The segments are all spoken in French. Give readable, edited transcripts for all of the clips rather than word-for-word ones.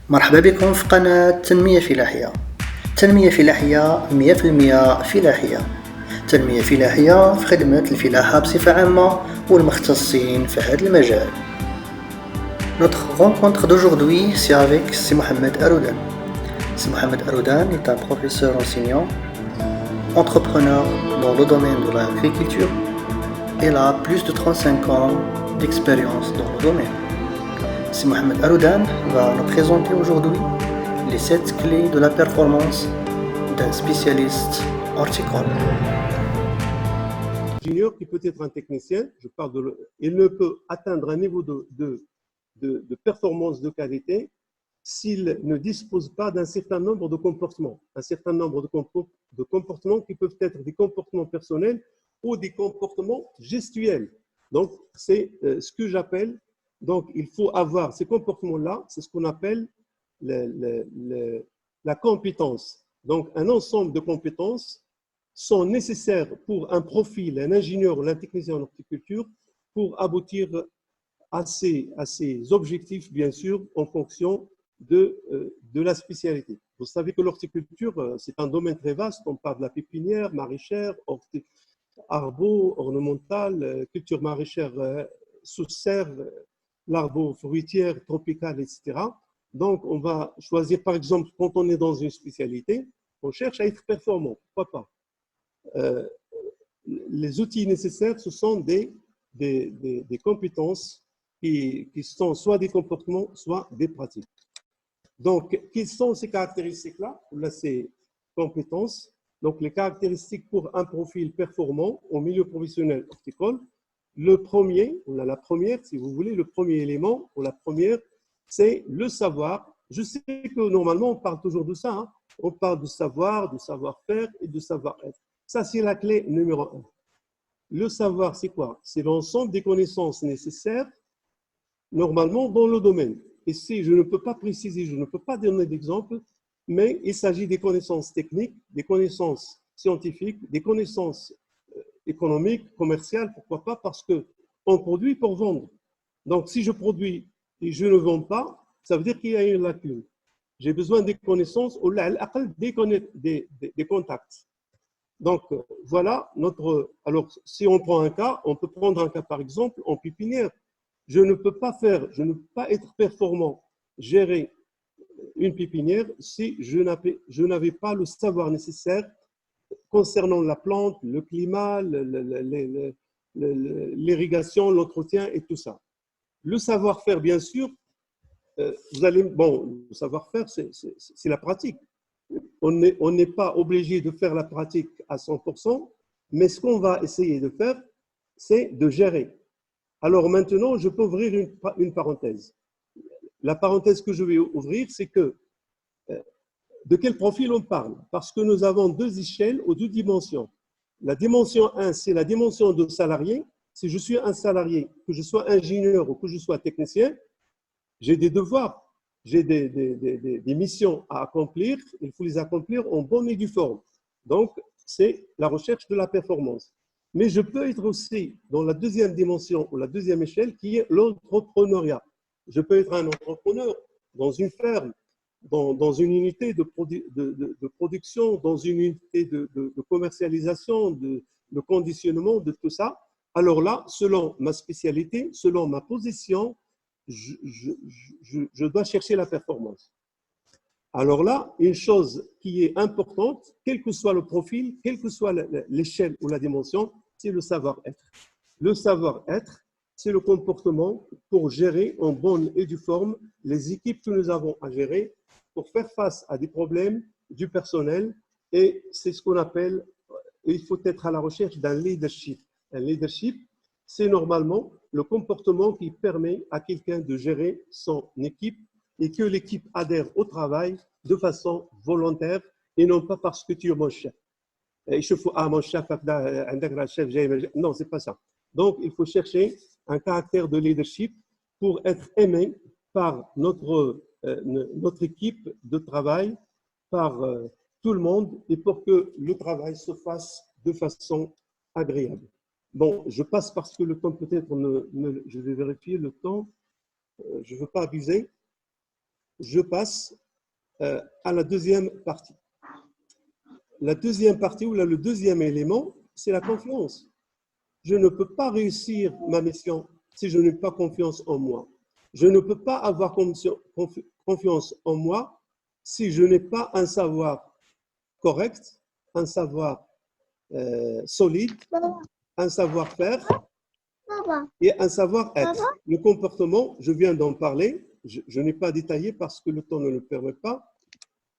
مرحبا بكم في قناة تنمية فلاحية. تنمية فلاحية 100% فلاحية. تنمية فلاحية في خدمة الفلاحة بصفة عامة والمختصين في هذا المجال. Notre rencontre d'aujourd'hui, c'est avec C. Mohamed Aroudan. C. Mohamed Aroudan est un professeur enseignant, entrepreneur dans le domaine de l'agriculture. Il a plus de 35 ans d'expérience dans le domaine. C. Mohamed Aroudan va nous présenter aujourd'hui les 7 clés de la performance d'un spécialiste horticole. Junior qui peut être un technicien, il ne peut atteindre un niveau de performance de qualité s'il ne dispose pas d'un certain nombre de comportements, de comportements qui peuvent être des comportements personnels ou des comportements gestuels. Donc, c'est ce que j'appelle, donc il faut avoir ces comportements-là, c'est ce qu'on appelle la compétence. Donc, un ensemble de compétences sont nécessaires pour un profil, un ingénieur ou un technicien en horticulture pour aboutir à ces objectifs, bien sûr, en fonction de la spécialité. Vous savez que l'horticulture, c'est un domaine très vaste. On parle de la pépinière, maraîchère, arbo, ornementale, culture maraîchère sous serre, l'arbo-fruitière, tropicale, etc. Donc, on va choisir, par exemple, quand on est dans une spécialité, on cherche à être performant. Pourquoi pas? Les outils nécessaires, ce sont des compétences qui sont soit des comportements, soit des pratiques. Donc, quelles sont ces caractéristiques-là? Là, ces compétences. Donc, les caractéristiques pour un profil performant au milieu professionnel horticole. Le premier, on a la première, si vous voulez, le premier élément, ou la première, c'est le savoir. Je sais que normalement, on parle toujours de ça. Hein. On parle de savoir-faire et de savoir-être. Ça, c'est la clé numéro 1. Le savoir, c'est quoi? C'est l'ensemble des connaissances nécessaires, normalement, dans le domaine. Et si je ne peux pas préciser, je ne peux pas donner d'exemple, mais il s'agit des connaissances techniques, des connaissances scientifiques, des connaissances économiques, commerciales, pourquoi pas, parce qu'on produit pour vendre. Donc, si je produis et je ne vends pas, ça veut dire qu'il y a une lacune. J'ai besoin des connaissances, ou des contacts. Donc, voilà notre… Alors, si on prend un cas, on peut prendre un cas, par exemple, en pépinière. Je ne peux pas être performant, gérer une pépinière si je n'avais pas le savoir nécessaire concernant la plante, le climat, l'irrigation, l'entretien et tout ça. Le savoir-faire, bien sûr, le savoir-faire, c'est la pratique. On n'est pas obligé de faire la pratique à 100%, mais ce qu'on va essayer de faire, c'est de gérer. Alors maintenant, je peux ouvrir une parenthèse. La parenthèse que je vais ouvrir, c'est que de quel profil on parle? Parce que nous avons deux échelles ou deux dimensions. La dimension 1, c'est la dimension de salarié. Si je suis un salarié, que je sois ingénieur ou que je sois technicien, j'ai des devoirs, j'ai des missions à accomplir. Il faut les accomplir en bonne et due forme. Donc, c'est la recherche de la performance. Mais je peux être aussi dans la deuxième dimension ou la deuxième échelle qui est l'entrepreneuriat. Je peux être un entrepreneur dans une ferme, dans une unité de production, dans une unité de commercialisation, de conditionnement, de tout ça. Alors là, selon ma spécialité, selon ma position, je dois chercher la performance. Alors là, une chose qui est importante, quel que soit le profil, quelle que soit l'échelle ou la dimension, c'est le savoir-être. Le savoir-être, c'est le comportement pour gérer en bonne et due forme les équipes que nous avons à gérer pour faire face à des problèmes du personnel. Et c'est ce qu'on appelle, il faut être à la recherche d'un leadership. Un leadership, c'est normalement le comportement qui permet à quelqu'un de gérer son équipe et que l'équipe adhère au travail de façon volontaire et non pas parce que tu es mon chef. Mon chef, non, c'est pas ça. Donc, il faut chercher un caractère de leadership pour être aimé par notre équipe de travail, par tout le monde et pour que le travail se fasse de façon agréable. Bon, je passe parce que le temps peut-être, je vais vérifier le temps, je ne veux pas abuser. je passe à la deuxième partie. La deuxième partie, ou là, le deuxième élément, c'est la confiance. Je ne peux pas réussir ma mission si je n'ai pas confiance en moi. Je ne peux pas avoir confiance en moi si je n'ai pas un savoir correct, un savoir solide, un savoir-faire et un savoir-être. Le comportement, je viens d'en parler, je n'ai pas détaillé parce que le temps ne le permet pas,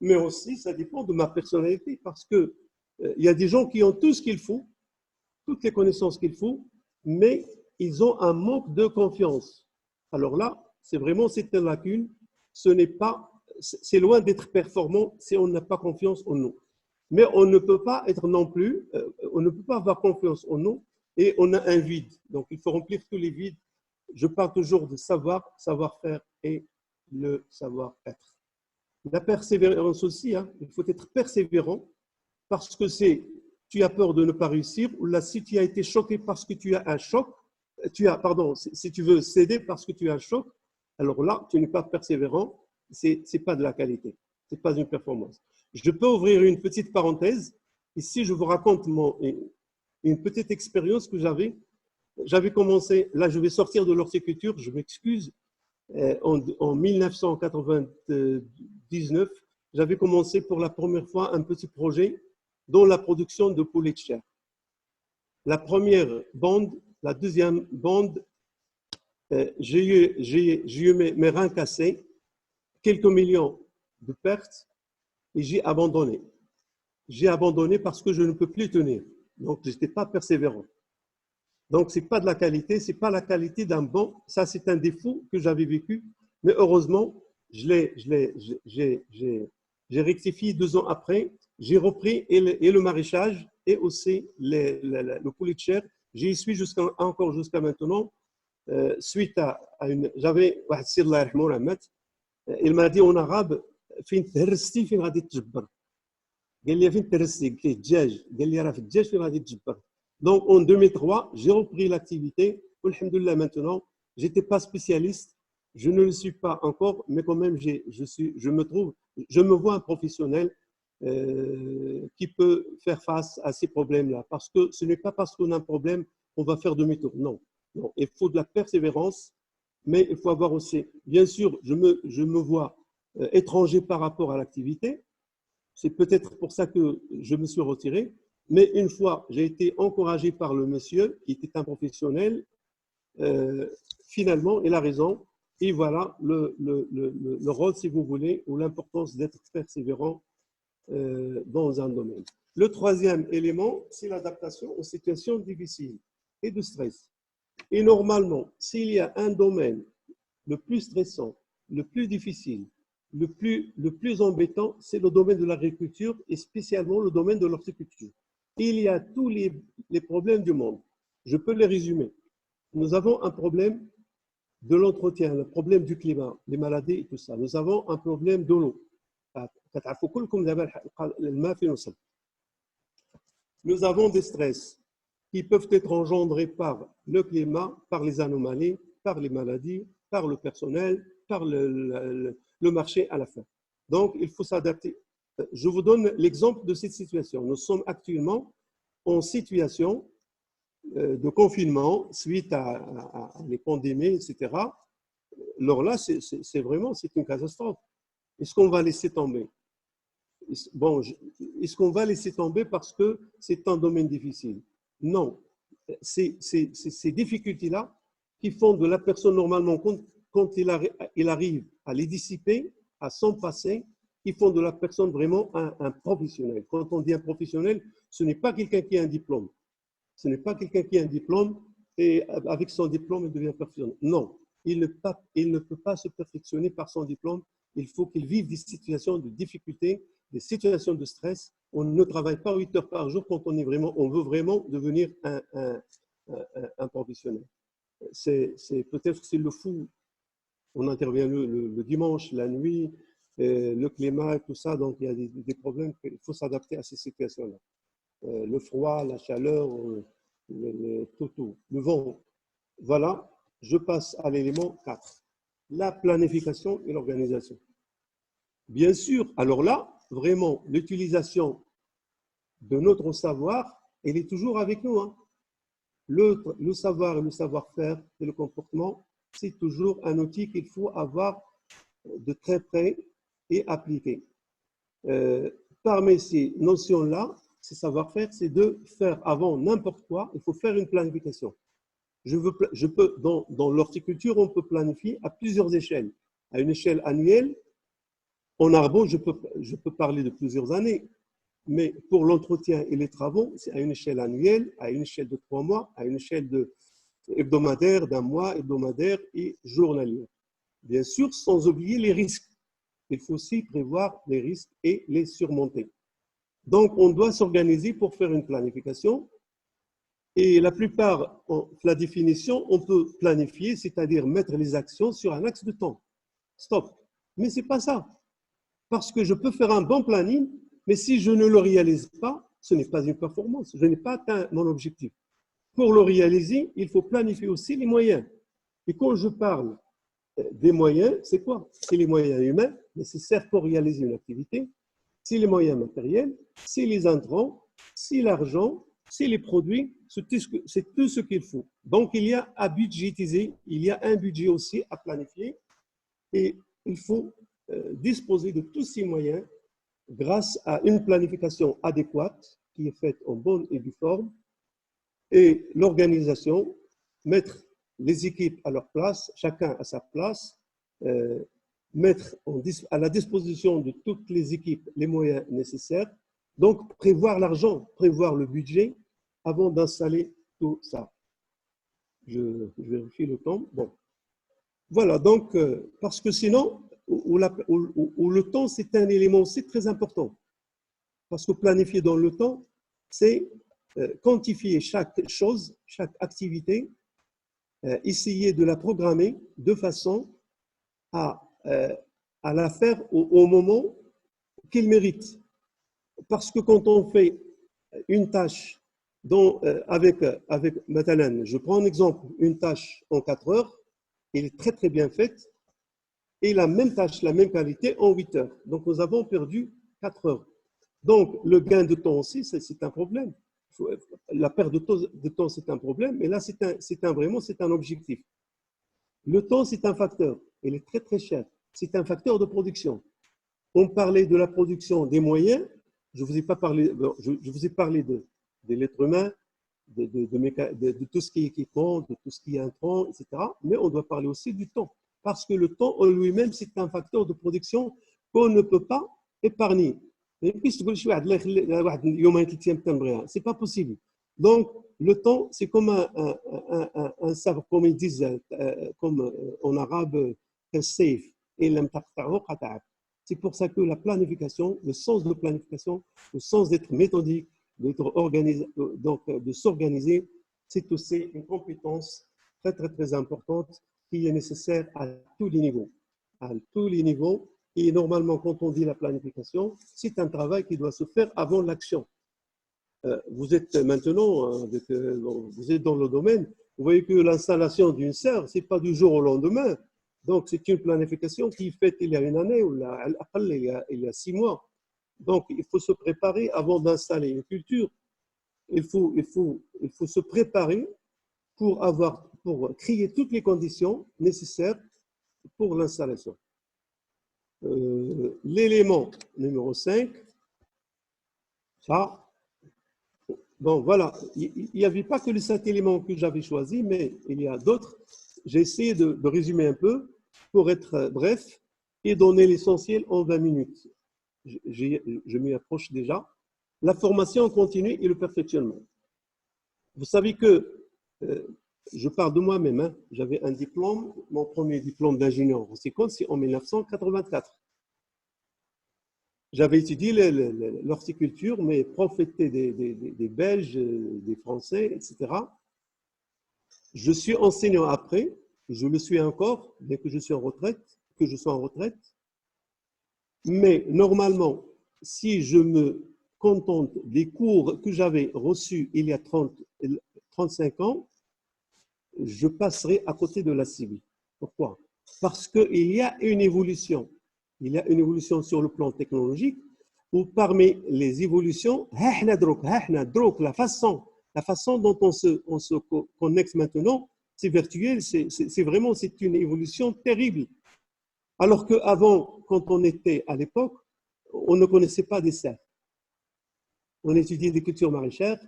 mais aussi ça dépend de ma personnalité parce que il y a des gens qui ont tout ce qu'il faut, toutes les connaissances qu'il faut, mais ils ont un manque de confiance. Alors là, c'est vraiment cette lacune, c'est loin d'être performant si on n'a pas confiance en nous. Mais on ne peut pas être non plus, on ne peut pas avoir confiance en nous et on a un vide. Donc il faut remplir tous les vides. Je parle toujours de savoir, savoir-faire et le savoir-être. La persévérance aussi, hein, il faut être persévérant parce que tu as peur de ne pas réussir, ou là, si tu as été choqué parce que tu as un choc, si tu veux céder parce que tu as un choc, alors là, tu n'es pas persévérant, c'est pas de la qualité, c'est pas une performance. Je peux ouvrir une petite parenthèse. Ici, je vous raconte une petite expérience que j'avais. J'avais commencé, là, je vais sortir de l'horticulture, je m'excuse. En 1999, j'avais commencé pour la première fois un petit projet dans la production de poulets de chair. La première bande, la deuxième bande, j'ai eu mes reins cassés, quelques millions de pertes et j'ai abandonné. J'ai abandonné parce que je ne peux plus tenir. Donc, je n'étais pas persévérant. Donc, ce n'est pas de la qualité, ce n'est pas la qualité d'un banc. Ça, c'est un défaut que j'avais vécu. Mais heureusement, j'ai rectifié 2 ans après. J'ai repris et le maraîchage et aussi le poulet de chair. J'y suis encore jusqu'à maintenant. Suite à une. J'avais. Il m'a dit en arabe فين تهرستي فين غادي تجبر قال لي فين تهرستي قلت له الدجاج قال لي راه في الدجاج فين غادي تجبر. Donc en 2003 j'ai repris l'activité. Alhamdoulilah, maintenant j'étais pas spécialiste, je ne le suis pas encore, mais quand même je me vois un professionnel qui peut faire face à ces problèmes-là, parce que ce n'est pas parce qu'on a un problème qu'on va faire demi-tour. Non, non, il faut de la persévérance, mais il faut avoir aussi, bien sûr, je me vois étranger par rapport à l'activité. C'est peut-être pour ça que je me suis retiré. Mais une fois, j'ai été encouragé par le monsieur, qui était un professionnel, finalement, il a raison. Et voilà le rôle, si vous voulez, ou l'importance d'être persévérant dans un domaine. Le troisième élément, c'est l'adaptation aux situations difficiles et de stress. Et normalement, s'il y a un domaine le plus stressant, le plus difficile, le plus embêtant, c'est le domaine de l'agriculture et spécialement le domaine de l'horticulture. Il y a tous les problèmes du monde. Je peux les résumer. Nous avons un problème de l'entretien, le problème du climat, les maladies et tout ça. Nous avons un problème de l'eau. Nous avons des stress qui peuvent être engendrés par le climat, par les anomalies, par les maladies, par le personnel, par le marché à la fin. Donc, il faut s'adapter. Je vous donne l'exemple de cette situation. Nous sommes actuellement en situation de confinement suite à les pandémies, etc. Alors là, c'est vraiment une catastrophe. Est-ce qu'on va laisser tomber? Bon, est-ce qu'on va laisser tomber parce que c'est un domaine difficile? Non. C'est ces difficultés-là qui font de la personne normalement, quand il arrive à les dissiper, à s'en passer, qui font de la personne vraiment un professionnel. Quand on dit un professionnel, ce n'est pas quelqu'un qui a un diplôme. Ce n'est pas quelqu'un qui a un diplôme et avec son diplôme, il devient professionnel. Non, il ne peut pas se perfectionner par son diplôme. Il faut qu'il vive des situations de difficulté, des situations de stress. On ne travaille pas 8 heures par jour quand on veut vraiment devenir un professionnel. Peut-être que c'est le fou. On intervient le dimanche, la nuit, le climat et tout ça. Donc, il y a des problèmes. Il faut s'adapter à ces situations-là. Le froid, la chaleur, tout, le vent. Voilà, je passe à l'élément 4. La planification et l'organisation. Bien sûr, alors là, vraiment, l'utilisation de notre savoir, elle est toujours avec nous. Hein. Le savoir et le savoir-faire et le comportement, c'est toujours un outil qu'il faut avoir de très près et appliquer. Parmi ces notions-là, ces savoir-faire, c'est de faire avant n'importe quoi, il faut faire une planification. Dans l'horticulture, on peut planifier à plusieurs échelles. À une échelle annuelle, en arbre, je peux parler de plusieurs années, mais pour l'entretien et les travaux, c'est à une échelle annuelle, à une échelle de 3 mois, à une échelle hebdomadaire, d'un mois, hebdomadaire et journalier. Bien sûr, sans oublier les risques. Il faut aussi prévoir les risques et les surmonter. Donc, on doit s'organiser pour faire une planification. Et la plupart, la définition, on peut planifier, c'est-à-dire mettre les actions sur un axe de temps. Stop. Mais ce n'est pas ça. Parce que je peux faire un bon planning, mais si je ne le réalise pas, ce n'est pas une performance. Je n'ai pas atteint mon objectif. Pour le réaliser, il faut planifier aussi les moyens. Et quand je parle des moyens, c'est quoi? C'est les moyens humains, nécessaires pour réaliser une activité. C'est les moyens matériels, c'est les intrants, c'est l'argent, c'est les produits, c'est tout ce qu'il faut. Donc, il y a à budgétiser, il y a un budget aussi à planifier et il faut disposer de tous ces moyens grâce à une planification adéquate qui est faite en bonne et due forme et l'organisation, mettre les équipes à leur place, chacun à sa place, mettre à la disposition de toutes les équipes les moyens nécessaires, donc prévoir l'argent, prévoir le budget avant d'installer tout ça. Je vérifie le temps. Bon. Voilà, donc, parce que sinon, le temps, c'est un élément aussi très important. Parce que planifier dans le temps, c'est quantifier chaque chose, chaque activité, essayer de la programmer de façon à la faire au moment qu'il mérite. Parce que quand on fait une tâche avec Matalan, je prends un exemple, une tâche en 4 heures, elle est très très bien faite, et la même tâche, la même qualité en 8 heures. Donc nous avons perdu 4 heures. Donc le gain de temps aussi, c'est un problème. La perte de temps, c'est un problème, mais là, c'est un objectif. Le temps, c'est un facteur. Il est très, très cher. C'est un facteur de production. On parlait de la production des moyens. Je vous ai parlé de l'être humain, de tout ce qui est équipement, de tout ce qui est intrant, etc. Mais on doit parler aussi du temps. Parce que le temps en lui-même, c'est un facteur de production qu'on ne peut pas épargner. C'est pas possible. Donc, le temps, c'est comme un sabre, comme ils disent comme en arabe, safe. C'est pour ça que la planification, le sens de planification, le sens d'être méthodique, de s'organiser, c'est aussi une compétence très, très, très importante qui est nécessaire à tous les niveaux. À tous les niveaux. Et normalement, quand on dit la planification, c'est un travail qui doit se faire avant l'action. Vous êtes maintenant, vous êtes dans le domaine, vous voyez que l'installation d'une serre, ce n'est pas du jour au lendemain. Donc, c'est une planification qui est faite il y a une année, ou il y a 6 mois. Donc, il faut se préparer avant d'installer une culture. Il faut se préparer pour créer toutes les conditions nécessaires pour l'installation. L'élément numéro 5, ça, bon voilà, il n'y avait pas que les 5 éléments que j'avais choisis, mais il y a d'autres. J'ai essayé de résumer un peu pour être bref et donner l'essentiel en 20 minutes. Je m'y approche déjà. La formation continue et le perfectionnement. Vous savez que je parle de moi-même, hein. J'avais un diplôme, mon premier diplôme d'ingénieur en seconde, c'est en 1984. J'avais étudié l'horticulture, mes profs étaient des Belges, des Français, etc. Je suis enseignant après, je le suis encore, dès que je suis en retraite, Mais normalement, si je me contente des cours que j'avais reçus il y a 35 ans, je passerai à côté de la cible. Pourquoi? Parce qu'il y a une évolution. il y a une évolution sur le plan technologique, ou parmi les évolutions, la façon dont on se connecte maintenant, c'est virtuel, c'est vraiment c'est une évolution terrible. Alors qu'avant, quand on était à l'époque, on ne connaissait pas des serres. On étudiait des cultures maraîchères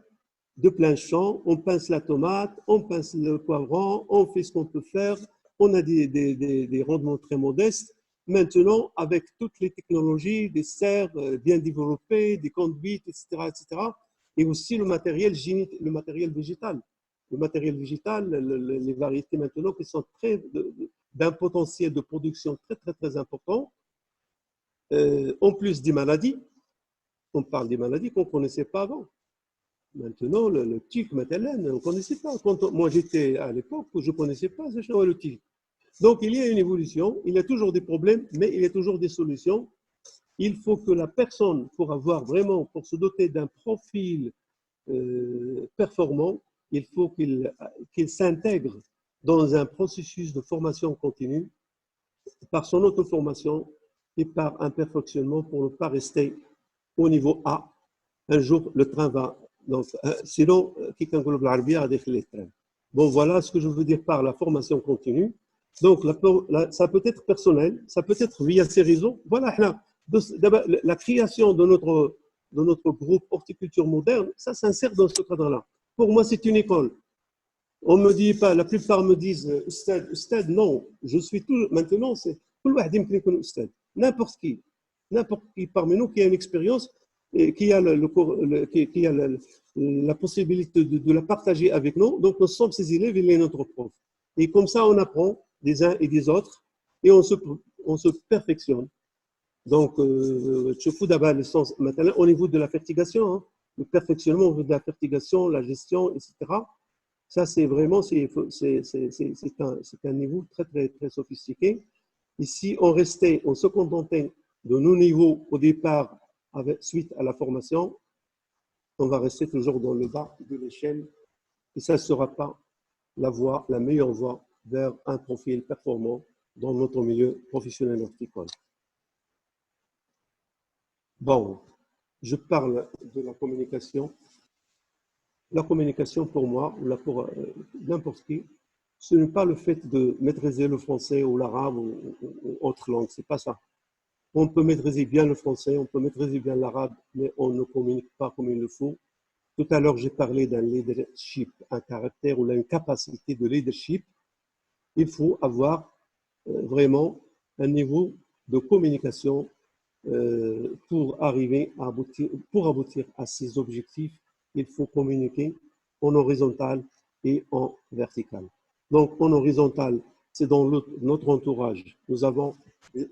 de plein champ, on pince la tomate, on pince le poivron, on fait ce qu'on peut faire, on a des rendements très modestes. Maintenant, avec toutes les technologies, des serres bien développées, des conduites, etc., etc., et aussi le matériel végétal. Le matériel végétal, les variétés maintenant qui sont d'un potentiel de production très, très, très important. En plus des maladies, on parle des maladies qu'on ne connaissait pas avant. Maintenant, le tic, maintenant, on ne connaissait pas. Moi, j'étais à l'époque où je ne connaissais pas le tic. Donc, il y a une évolution, il y a toujours des problèmes, mais il y a toujours des solutions. Il faut que la personne, pour se doter d'un profil performant, il faut qu'il s'intègre dans un processus de formation continue par son auto-formation et par un perfectionnement pour ne pas rester au niveau A. Un jour, le train va. Donc, sinon, bon, voilà ce que je veux dire par la formation continue. Donc, ça peut être personnel, ça peut être via ces réseaux. Voilà, la création de notre groupe horticulture moderne, ça s'insère dans ce cadre-là. Pour moi, c'est une école. On me dit pas, la plupart me disent Stade, non, je suis tout. Maintenant, c'est n'importe qui parmi nous qui a une expérience et qui a, la possibilité de la partager avec nous. Donc, nous sommes ses élèves, il est notre prof. Et comme ça, on apprend des uns et des autres et on se perfectionne. Donc, je fous d'abord le sens maintenant au niveau de la fertigation, hein, le perfectionnement au niveau de la fertigation, la gestion, etc. Ça, c'est vraiment un niveau très, très, très sophistiqué. Et si on se contentait de nos niveaux au départ suite à la formation, on va rester toujours dans le bas de l'échelle et ça ne sera pas la meilleure voie vers un profil performant dans notre milieu professionnel horticole. Bon, je parle de la communication. La communication pour moi, ou pour n'importe qui, ce n'est pas le fait de maîtriser le français ou l'arabe ou autre langue, c'est pas ça. On peut maîtriser bien le français, on peut maîtriser bien l'arabe, mais on ne communique pas comme il le faut. Tout à l'heure, j'ai parlé d'un leadership, un caractère ou une capacité de leadership. Il faut avoir vraiment un niveau de communication pour aboutir à ces objectifs. Il faut communiquer en horizontal et en vertical. Donc, en horizontal, c'est dans notre entourage.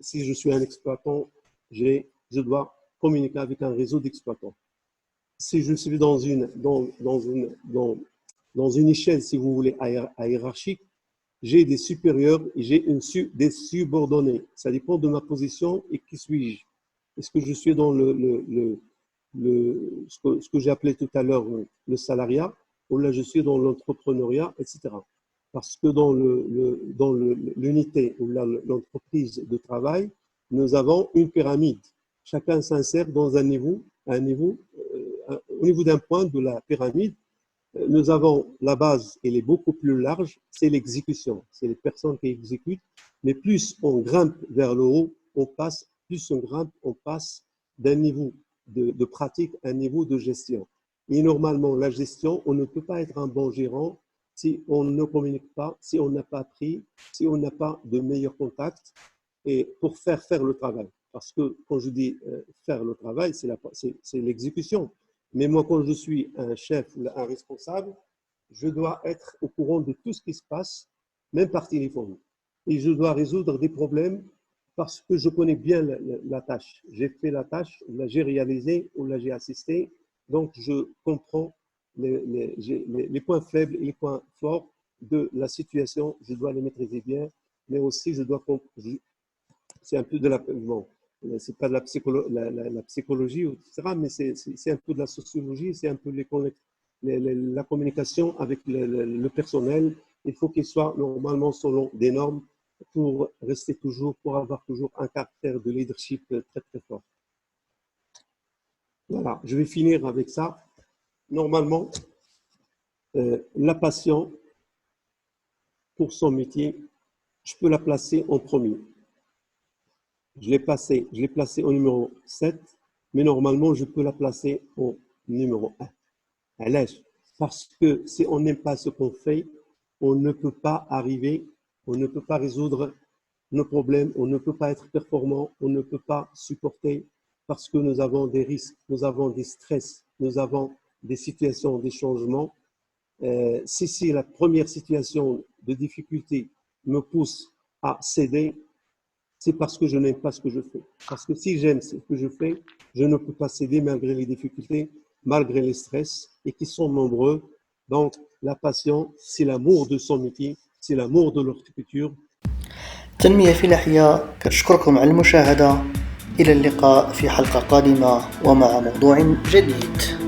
Si je suis un exploitant, je dois communiquer avec un réseau d'exploitants. Si je suis dans une échelle, si vous voulez, hiérarchique, j'ai des supérieurs et j'ai des subordonnés. Ça dépend de ma position et qui suis-je. Est-ce que je suis dans ce que j'ai appelé tout à l'heure le salariat, ou là je suis dans l'entrepreneuriat, etc. Parce que dans l'unité ou l'entreprise de travail, nous avons une pyramide. Chacun s'insère dans au niveau d'un point de la pyramide. Nous avons la base, elle est beaucoup plus large, c'est l'exécution, c'est les personnes qui exécutent, mais plus on grimpe vers le haut, on passe d'un niveau de pratique à un niveau de gestion. Et normalement, la gestion, on ne peut pas être un bon gérant si on ne communique pas, si on n'a pas appris, si on n'a pas de meilleurs contacts et pour faire le travail. Parce que quand je dis faire le travail, c'est l'exécution. Mais moi, quand je suis un chef ou un responsable, je dois être au courant de tout ce qui se passe, même par téléphone. Et je dois résoudre des problèmes parce que je connais bien la tâche. J'ai fait la tâche, j'ai réalisé ou j'ai assisté. Donc, je comprends les points faibles et les points forts de la situation. Je dois les maîtriser bien, mais aussi c'est un peu de bon, c'est pas de la psychologie, etc., mais c'est un peu de la sociologie, c'est un peu la communication avec le personnel. Il faut qu'il soit normalement selon des normes pour rester toujours, pour avoir toujours un caractère de leadership très très fort. Voilà, je vais finir avec ça. Normalement, la passion pour son métier, je peux la placer en premier. Je l'ai placée au numéro 7, mais normalement, je peux la placer au numéro 1. Parce que si on n'aime pas ce qu'on fait, on ne peut pas arriver, on ne peut pas résoudre nos problèmes, on ne peut pas être performant, on ne peut pas supporter parce que nous avons des risques, nous avons des stress, nous avons des situations, des changements. Si la première situation de difficulté me pousse à céder, c'est parce que je n'aime pas ce que je fais. Parce que si j'aime ce que je fais, je ne peux pas céder malgré les difficultés, malgré les stress, et qui sont nombreux. Donc, la passion, c'est l'amour de son métier, c'est l'amour de l'horticulture. تنمية فلاحية كتشكركم على المشاهدة. إلى اللقاء في حلقة قادمة ومع موضوع جديد.